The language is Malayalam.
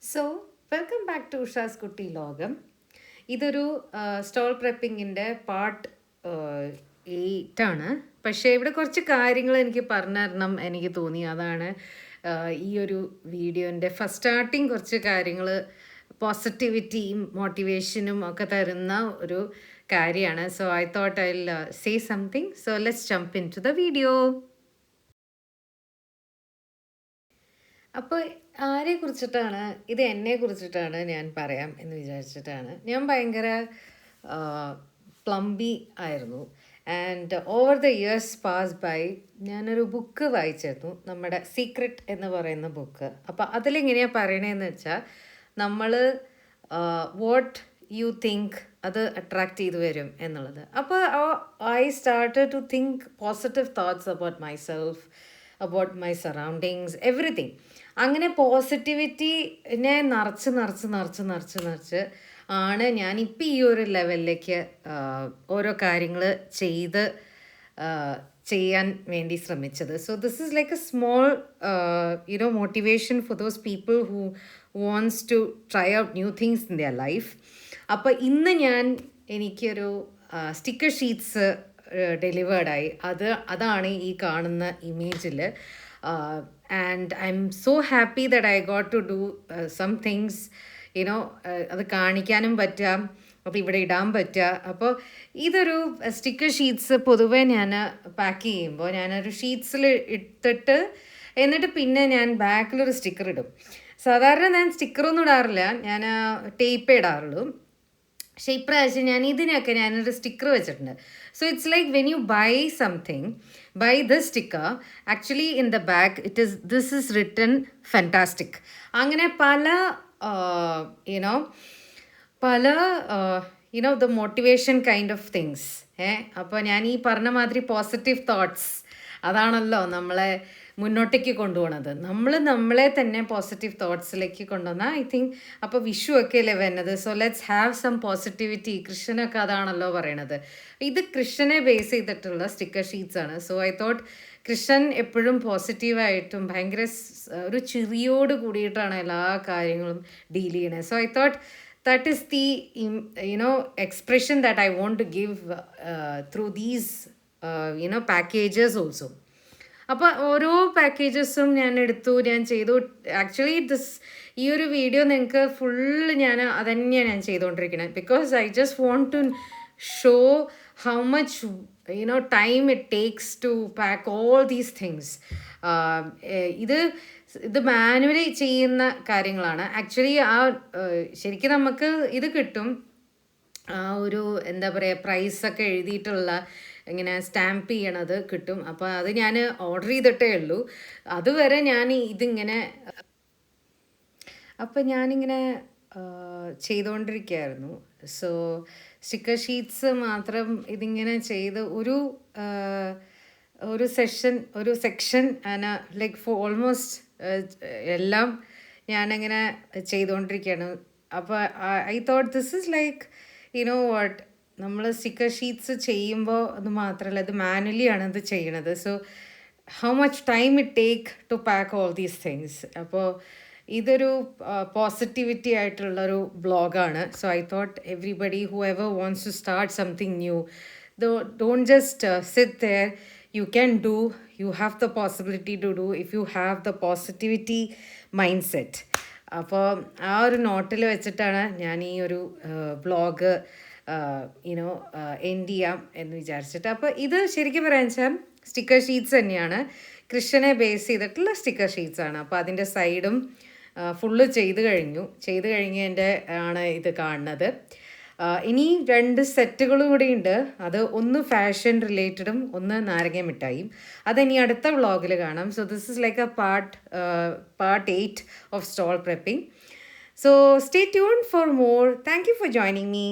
സോ വെൽക്കം ബാക്ക് ടു ഉഷാസ് കുട്ടി ലോകം. ഇതൊരു സ്റ്റോൾ പ്രെപ്പിങ്ങിൻ്റെ പാർട്ട് 8 ആണ്. പക്ഷേ ഇവിടെ കുറച്ച് കാര്യങ്ങൾ എനിക്ക് പറഞ്ഞു തരണം എനിക്ക് തോന്നി. അതാണ് ഈ ഒരു വീഡിയോൻ്റെ ഫസ്റ്റ് സ്റ്റാർട്ടിങ് കുറച്ച് കാര്യങ്ങൾ പോസിറ്റിവിറ്റിയും മോട്ടിവേഷനും ഒക്കെ തരുന്ന ഒരു കാര്യമാണ്. So I thought I will say something. So let's jump into the video. അപ്പോൾ ആരെ കുറിച്ചിട്ടാണ് ഇത്, എന്നെ കുറിച്ചിട്ടാണ് ഞാൻ പറയാം എന്ന് വിചാരിച്ചിട്ടാണ്. ഞാൻ ഭയങ്കര പ്ലംബി ആയിരുന്നു. And over the years pass by ഞാനൊരു ബുക്ക് വായിച്ചിരുന്നു, നമ്മുടെ സീക്രട്ട് എന്ന് പറയുന്ന ബുക്ക്. അപ്പോൾ അതിലെങ്ങനെയാണ് പറയണതെന്ന് വെച്ചാൽ, നമ്മൾ വാട്ട് യു തിങ്ക് അത് അട്രാക്റ്റ് ചെയ്ത് വരും എന്നുള്ളത്. അപ്പോൾ I started to think positive thoughts about myself, about my surroundings, everything. അങ്ങനെ പോസിറ്റിവിറ്റിനെ നിറച്ച് നിറച്ച് നിറച്ച് നിറച്ച് നിറച്ച് ആണ് ഞാനിപ്പോൾ ഈ ഒരു ലെവലിലേക്ക് ഓരോ കാര്യങ്ങൾ ചെയ്യാൻ വേണ്ടി ശ്രമിച്ചത്. So this is like a small motivation for those people who wants to try out new things in their life. അപ്പോൾ ഇന്ന് എനിക്കൊരു സ്റ്റിക്കർ ഷീറ്റ്സ് ഡെലിവേർഡായി. അതാണ് ഈ കാണുന്ന ഇമേജിൽ. And I'm so happy that I got to do some things, അത് കാണിക്കാനും പറ്റാം, അപ്പോൾ ഇവിടെ ഇടാൻ പറ്റുക. അപ്പോൾ ഇതൊരു സ്റ്റിക്കർ ഷീറ്റ്സ് പൊതുവേ ഞാൻ പാക്ക് ചെയ്യുമ്പോൾ ഞാനൊരു ഷീറ്റ്സിൽ ഇട്ടിട്ട് എന്നിട്ട് പിന്നെ ഞാൻ ബാക്കിലൊരു സ്റ്റിക്കർ ഇടും. സാധാരണ ഞാൻ സ്റ്റിക്കറൊന്നും ഇടാറില്ല, ഞാൻ ടേപ്പ് ഇടാറുള്ളൂ. പക്ഷേ ഇപ്രാവശ്യം ഞാനൊരു സ്റ്റിക്കർ വെച്ചിട്ടുണ്ട്. So it's like when you buy something, by this sticker, actually in the back this is written fantastic. അങ്ങനെ പല the motivation kind of things. അപ്പോൾ ഞാൻ ഈ പറഞ്ഞ മാതിരി പോസിറ്റീവ് തോട്ട്സ് അതാണല്ലോ നമ്മളെ മുന്നോട്ടേക്ക് കൊണ്ടുപോകണത്. നമ്മളെ തന്നെ പോസിറ്റീവ് തോട്ട്സിലേക്ക് കൊണ്ടുവന്നാൽ ഐ തിങ്ക്. അപ്പോൾ വിഷു ഒക്കെ അല്ലേ വരുന്നത്, so let's have some positivity. കൃഷ്ണനൊക്കെ അതാണല്ലോ പറയണത്. ഇത് കൃഷ്ണനെ ബേസ് ചെയ്തിട്ടുള്ള സ്റ്റിക്കർ ഷീറ്റ്സ് ആണ്. സോ ഐ തോട്ട് കൃഷ്ണൻ എപ്പോഴും പോസിറ്റീവായിട്ടും ഭയങ്കര ഒരു ചിരിയോട് കൂടിയിട്ടാണ് എല്ലാ കാര്യങ്ങളും ഡീൽ ചെയ്യണത്. So I thought that is the expression that I want to give through these packages also. അപ്പോൾ ഓരോ പാക്കേജസും ഞാൻ ചെയ്തു. ആക്ച്വലി ഈ ഒരു വീഡിയോ നിങ്ങൾക്ക് ഫുള്ള് അതന്നെയാണ് ഞാൻ ചെയ്തുകൊണ്ടിരിക്കുന്നത്. Because I just want to show how much time it takes to pack all these things. ഇത് മാനുവലി ചെയ്യുന്ന കാര്യങ്ങളാണ്. ആക്ച്വലി ശരിക്കും നമുക്ക് ഇത് കിട്ടും, ഒരു എന്താ പറയുക, പ്രൈസൊക്കെ എഴുതിയിട്ടുള്ള ഇങ്ങനെ സ്റ്റാമ്പ് ചെയ്യണത് കിട്ടും. അപ്പോൾ അത് ഞാൻ ഓർഡർ ചെയ്തിട്ടേ ഉള്ളൂ. അതുവരെ ഞാനിങ്ങനെ ചെയ്തുകൊണ്ടിരിക്കുകയായിരുന്നു. സോ സ്റ്റിക്കർ ഷീറ്റ്സ് മാത്രം ഇതിങ്ങനെ ചെയ്ത് ഒരു സെക്ഷൻ ലൈക്ക് ഫോർ ഓൾമോസ്റ്റ് എല്ലാം ഞാനങ്ങനെ ചെയ്തുകൊണ്ടിരിക്കുകയാണ്. അപ്പോൾ I thought this is like what, നമ്മൾ സ്റ്റിക്കർ ഷീറ്റ്സ് ചെയ്യുമ്പോൾ അത് മാത്രമല്ല, ഇത് മാനുവലി ആണ് ഇത് ചെയ്യണത്. So how much time it take to pack all these things. അപ്പോൾ ഇതൊരു പോസിറ്റിവിറ്റി ആയിട്ടുള്ളൊരു ബ്ലോഗാണ്. So I thought everybody who ever wants to start something new, don't just sit there. You can do, you have the possibility to do if you have the positivity mindset. അപ്പോൾ ആ ഒരു നോട്ടിൽ വെച്ചിട്ടാണ് ഞാൻ ഈ ഒരു വ്ളോഗ് എൻഡ് ചെയ്യാം എന്ന് വിചാരിച്ചിട്ട്. അപ്പോൾ ഇത് ശരിക്കും പറയാൻ വെച്ചാൽ സ്റ്റിക്കർ ഷീറ്റ്സ് തന്നെയാണ്, കൃഷ്ണനെ ബേസ് ചെയ്തിട്ടുള്ള സ്റ്റിക്കർ ഷീറ്റ്സ് ആണ്. അപ്പോൾ അതിൻ്റെ സൈഡും ഫുള്ള് ചെയ്ത് കഴിഞ്ഞതിൻ്റെ ആണ് ഇത് കാണുന്നത്. ഇനി 2 സെറ്റുകളും കൂടി ഉണ്ട്. അത് ഒന്ന് ഫാഷൻ റിലേറ്റഡും ഒന്ന് നാരങ്ങ മിഠായിയും. അതിനി അടുത്ത വ്ളോഗിൽ കാണാം. So this is like a part 8 of stall prepping. So stay tuned for more. Thank you for joining me.